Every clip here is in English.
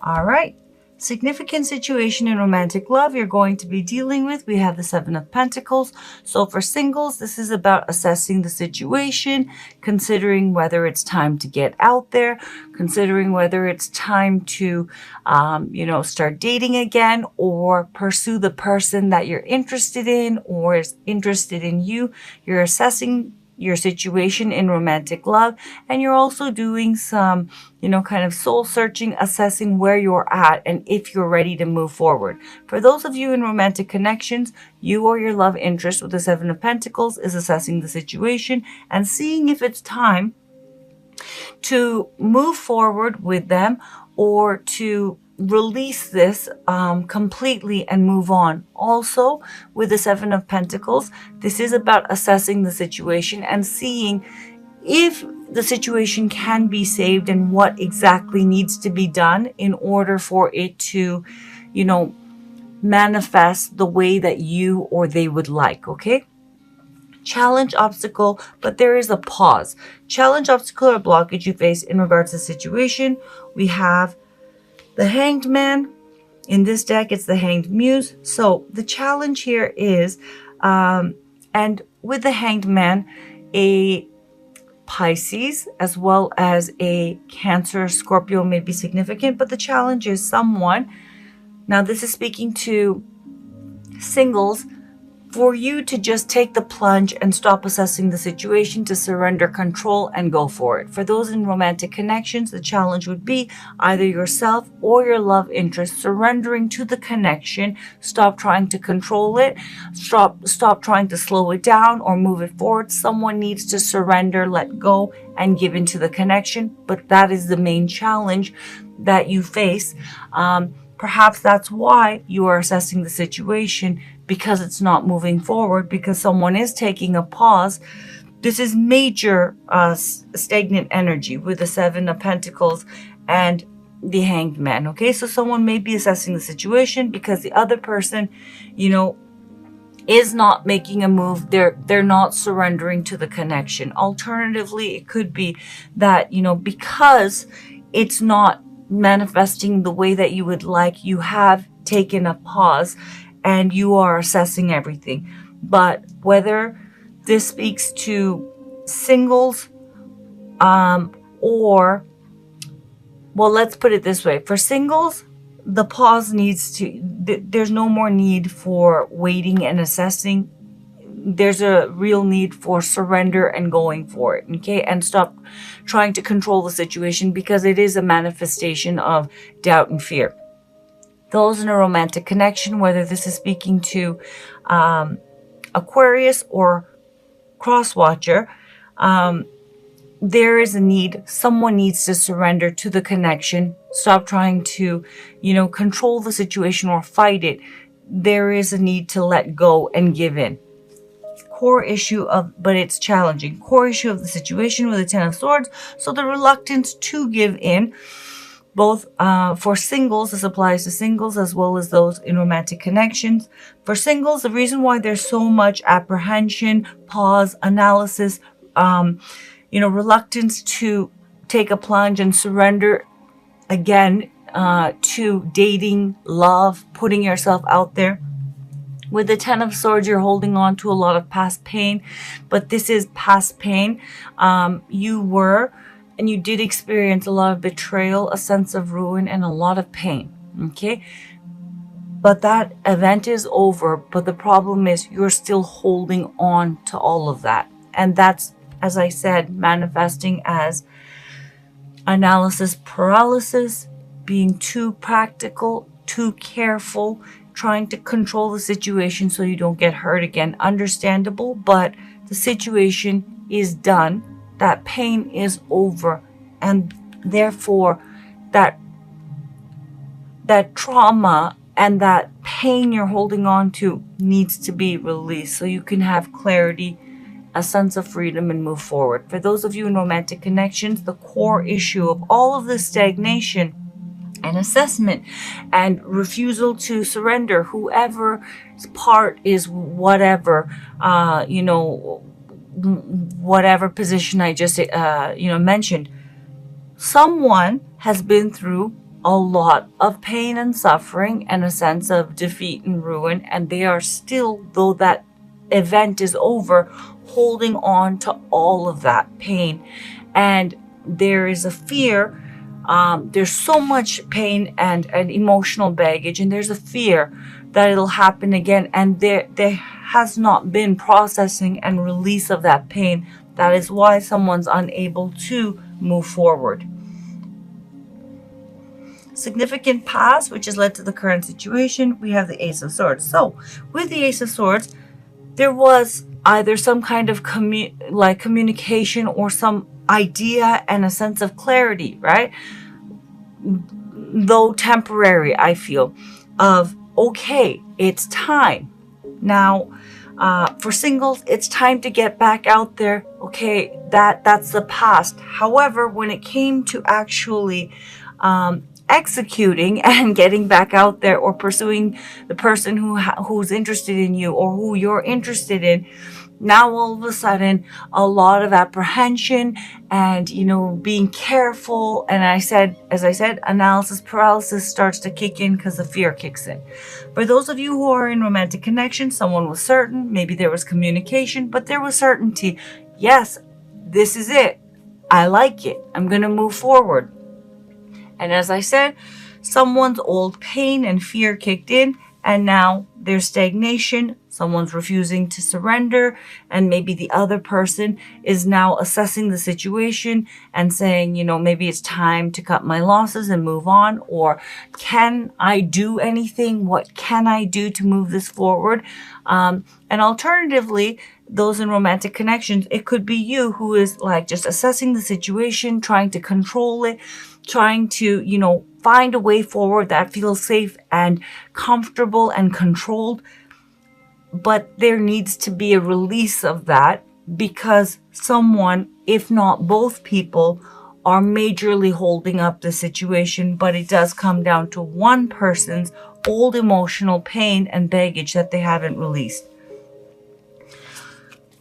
All right. Significant situation in romantic love you're going to be dealing with. We have the Seven of Pentacles. So for singles, this is about assessing the situation, considering whether it's time to get out there, considering whether it's time to, start dating again or pursue the person that you're interested in or is interested in you. You're assessing your situation in romantic love, and you're also doing some kind of soul searching, assessing where you're at and if you're ready to move forward. For those of you in romantic connections, you or your love interest with the Seven of Pentacles is assessing the situation and seeing if it's time to move forward with them or to release this completely and move on. Also, with the Seven of Pentacles, this is about assessing the situation and seeing if the situation can be saved and what exactly needs to be done in order for it to, manifest the way that you or they would like, okay? Challenge, obstacle, but there is a pause. Challenge, obstacle, or blockage you face in regards to the situation. We have the Hanged Man. In this deck, it's the Hanged Muse. So the challenge here is, and with the Hanged Man, a Pisces as well as a Cancer, Scorpio may be significant, but the challenge is someone, now this is speaking to singles, for you to just take the plunge and stop assessing the situation, to surrender control and go for it. For those in romantic connections, the challenge would be either yourself or your love interest surrendering to the connection. Stop trying to control it. Stop trying to slow it down or move it forward. Someone needs to surrender, let go, and give into the connection. But that is the main challenge that you face. Perhaps that's why you are assessing the situation, because it's not moving forward, because someone is taking a pause. This is major stagnant energy with the Seven of Pentacles and the Hanged Man. Okay, so someone may be assessing the situation because the other person, is not making a move. They're not surrendering to the connection. Alternatively, it could be that, because it's not manifesting the way that you would like, you have taken a pause and you are assessing everything. But whether this speaks to singles or, well, let's put it this way. For singles, the pause needs to, there's no more need for waiting and assessing. There's a real need for surrender and going for it, okay? And stop trying to control the situation, because it is a manifestation of doubt and fear. Those in a romantic connection, whether this is speaking to Aquarius or Crosswatcher, there is a need. Someone needs to surrender to the connection. Stop trying to, control the situation or fight it. There is a need to let go and give in. Core issue but it's challenging. Core issue of the situation with the Ten of Swords. So the reluctance to give in, both for singles, this applies to singles as well as those in romantic connections. For singles, the reason why there's so much apprehension, pause, analysis, reluctance to take a plunge and surrender again to dating, love, putting yourself out there. With the Ten of Swords, you're holding on to a lot of past pain, but this is past pain. You did experience a lot of betrayal, a sense of ruin, and a lot of pain, okay? But that event is over, but the problem is you're still holding on to all of that. And that's, as I said, manifesting as analysis paralysis, being too practical, too careful, trying to control the situation so you don't get hurt again. Understandable, but the situation is done. That pain is over, and therefore that trauma and that pain you're holding on to needs to be released so you can have clarity, a sense of freedom, and move forward. For those of you in romantic connections, the core issue of all of this stagnation and assessment and refusal to surrender, whoever's part is whatever, whatever position I just, mentioned. Someone has been through a lot of pain and suffering and a sense of defeat and ruin, and they are still, though that event is over, holding on to all of that pain. And there is a fear, there's so much pain and emotional baggage, and there's a fear that it'll happen again, and there has not been processing and release of that pain. That is why someone's unable to move forward. Significant past, which has led to the current situation, we have the Ace of Swords. So with the Ace of Swords, there was either some kind of communication or some idea and a sense of clarity, right? Though temporary, I feel, of okay, it's time now. For singles, it's time to get back out there. Okay, that's the past. However, when it came to actually executing and getting back out there, or pursuing the person who's interested in you, or who you're interested in, now all of a sudden a lot of apprehension and being careful, and as I said, analysis paralysis starts to kick in because the fear kicks in. For those of you who are in romantic connection, someone was certain, maybe there was communication, but there was certainty. Yes, this is it, I like it, I'm gonna move forward. And as I said, someone's old pain and fear kicked in, and now there's stagnation. Someone's refusing to surrender, and maybe the other person is now assessing the situation and saying, maybe it's time to cut my losses and move on, or can I do anything? What can I do to move this forward? And alternatively, those in romantic connections, it could be you who is like just assessing the situation, trying to control it, trying to, find a way forward that feels safe and comfortable and controlled. But there needs to be a release of that, because someone, if not both people, are majorly holding up the situation. But it does come down to one person's old emotional pain and baggage that they haven't released.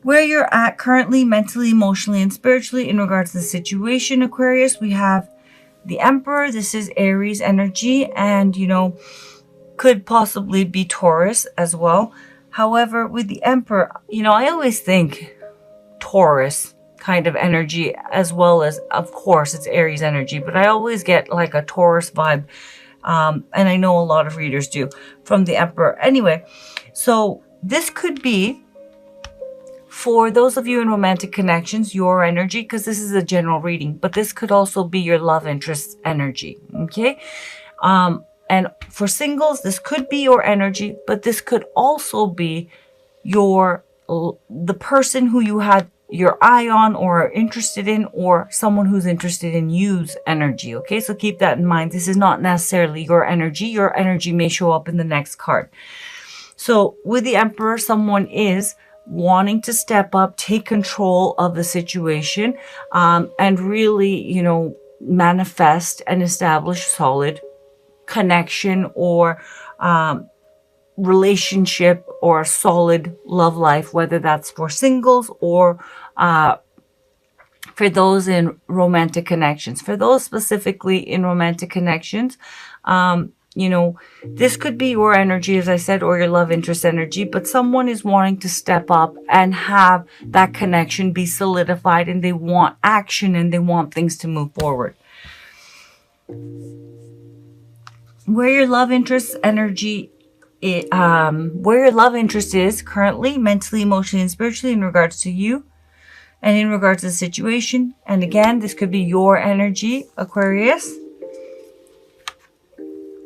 Where you're at currently, mentally, emotionally, and spiritually in regards to the situation, Aquarius, we have the Emperor. This is Aries energy, and could possibly be Taurus as well. However, with the Emperor, I always think Taurus kind of energy, as well as, of course, it's Aries energy, but I always get like a Taurus vibe, and I know a lot of readers do, from the Emperor. Anyway, so this could be, for those of you in romantic connections, your energy, because this is a general reading, but this could also be your love interest energy, okay? And for singles, this could be your energy, but this could also be the person who you had your eye on or are interested in, or someone who's interested in you's energy, okay? So keep that in mind. This is not necessarily your energy. Your energy may show up in the next card. So with the Emperor, someone is wanting to step up, take control of the situation, and really, manifest and establish solid connection or relationship or solid love life, whether that's for singles or for those in romantic connections. For those specifically in romantic connections, this could be your energy, as I said, or your love interest energy, but someone is wanting to step up and have that connection be solidified, and they want action and they want things to move forward. Where your love interest energy where your love interest is currently, mentally, emotionally, and spiritually, in regards to you and in regards to the situation. And again, this could be your energy, Aquarius.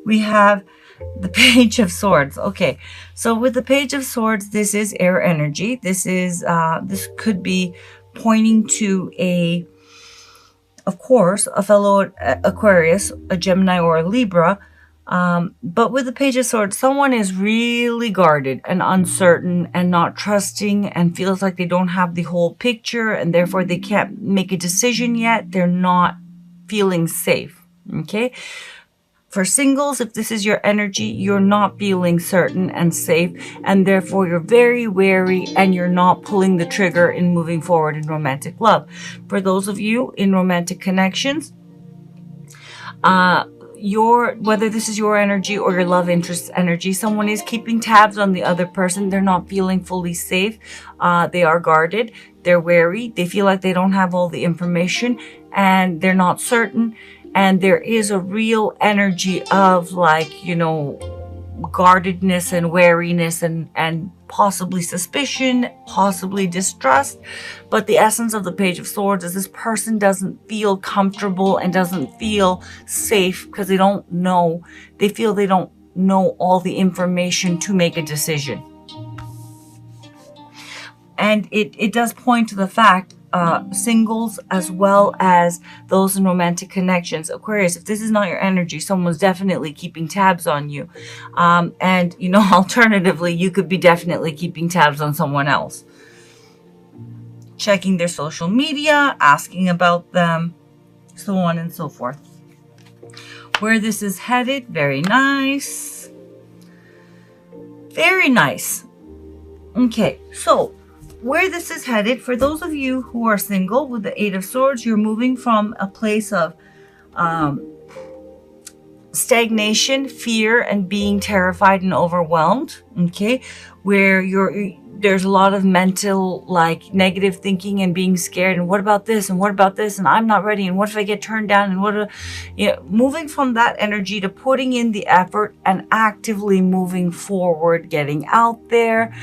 We have the Page of Swords. Okay, so with the Page of Swords, this is air energy. This could be pointing to of course, a fellow Aquarius, a Gemini, or a Libra. But with the Page of Swords, someone is really guarded and uncertain and not trusting and feels like they don't have the whole picture, and therefore they can't make a decision yet. They're not feeling safe, okay? For singles, if this is your energy, you're not feeling certain and safe, and therefore you're very wary and you're not pulling the trigger in moving forward in romantic love. For those of you in romantic connections, whether this is your energy or your love interest's energy, someone is keeping tabs on the other person. They're not feeling fully safe. They are guarded. They're wary. They feel like they don't have all the information and they're not certain. And there is a real energy of like, you know, guardedness and wariness and possibly suspicion, possibly distrust. But the essence of the Page of Swords is this person doesn't feel comfortable and doesn't feel safe because they don't know. They feel they don't know all the information to make a decision. And it does point to the fact, singles as well as those in romantic connections. Aquarius, if this is not your energy, someone's definitely keeping tabs on you. And, you know, alternatively, you could be definitely keeping tabs on someone else. Checking their social media, asking about them, so on and so forth. Where this is headed, very nice. Very nice. Okay, so where this is headed, for those of you who are single with the Eight of Swords, you're moving from a place of stagnation, fear, and being terrified and overwhelmed, okay, where there's a lot of mental, like, negative thinking and being scared, and what about this, and what about this, and I'm not ready, and what if I get turned down, and you know, moving from that energy to putting in the effort and actively moving forward, getting out there,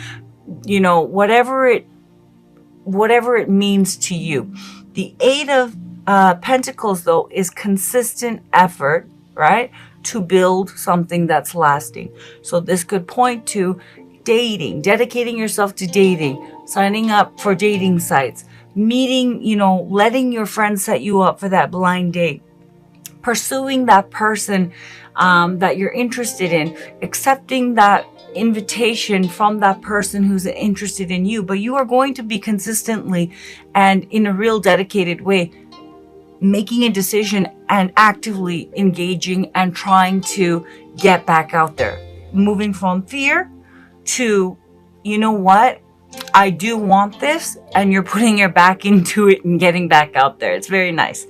you know, whatever it means to you. The Eight of Pentacles, though, is consistent effort, right, to build something that's lasting. So this could point to dating, dedicating yourself to dating, signing up for dating sites, meeting, you know, letting your friends set you up for that blind date, pursuing that person that you're interested in, accepting that invitation from that person who's interested in you. But you are going to be consistently and in a real dedicated way making a decision and actively engaging and trying to get back out there, moving from fear to, you know what, I do want this, and you're putting your back into it and getting back out there. It's very nice.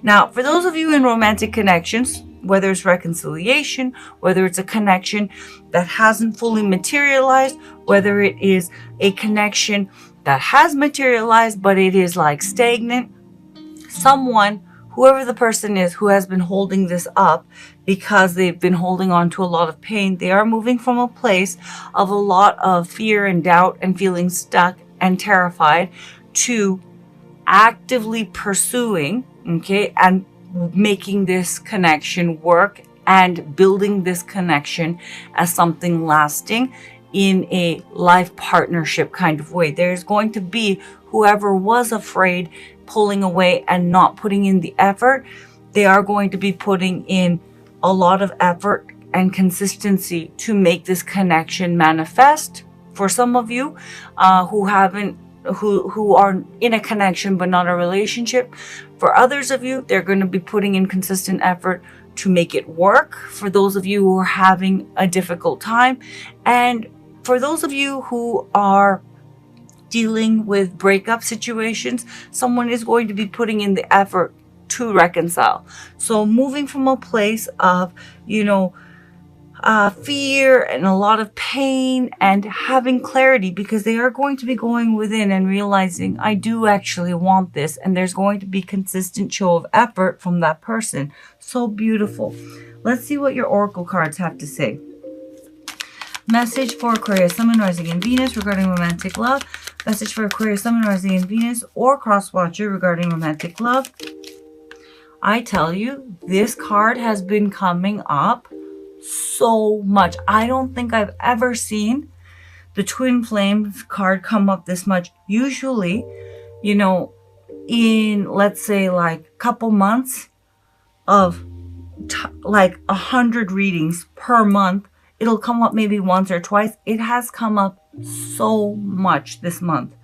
Now, for those of you in romantic connections, whether it's reconciliation, whether it's a connection that hasn't fully materialized, whether it is a connection that has materialized, but it is like stagnant, someone, whoever the person is who has been holding this up because they've been holding on to a lot of pain, they are moving from a place of a lot of fear and doubt and feeling stuck and terrified to actively pursuing, okay, and making this connection work and building this connection as something lasting in a life partnership kind of way. There's going to be whoever was afraid, pulling away and not putting in the effort, they are going to be putting in a lot of effort and consistency to make this connection manifest. For some of you who are in a connection but not a relationship, for others of you, they're going to be putting in consistent effort to make it work. For those of you who are having a difficult time, and for those of you who are dealing with breakup situations, someone is going to be putting in the effort to reconcile. So moving from a place of, you know, fear and a lot of pain and having clarity, because they are going to be going within and realizing, I do actually want this, and there's going to be consistent show of effort from that person. So beautiful. Let's see what your oracle cards have to say. Message for Aquarius, Sun, Moon, Rising, and Venus regarding romantic love. Message for Aquarius, Sun, Moon, Rising, and Venus or Cross Watcher regarding romantic love. I tell you, this card has been coming up so much. I don't think I've ever seen the Twin Flames card come up this much. Usually, you know, in, let's say, like a couple months of like 100 readings per month, it'll come up maybe once or twice. It has come up so much this month.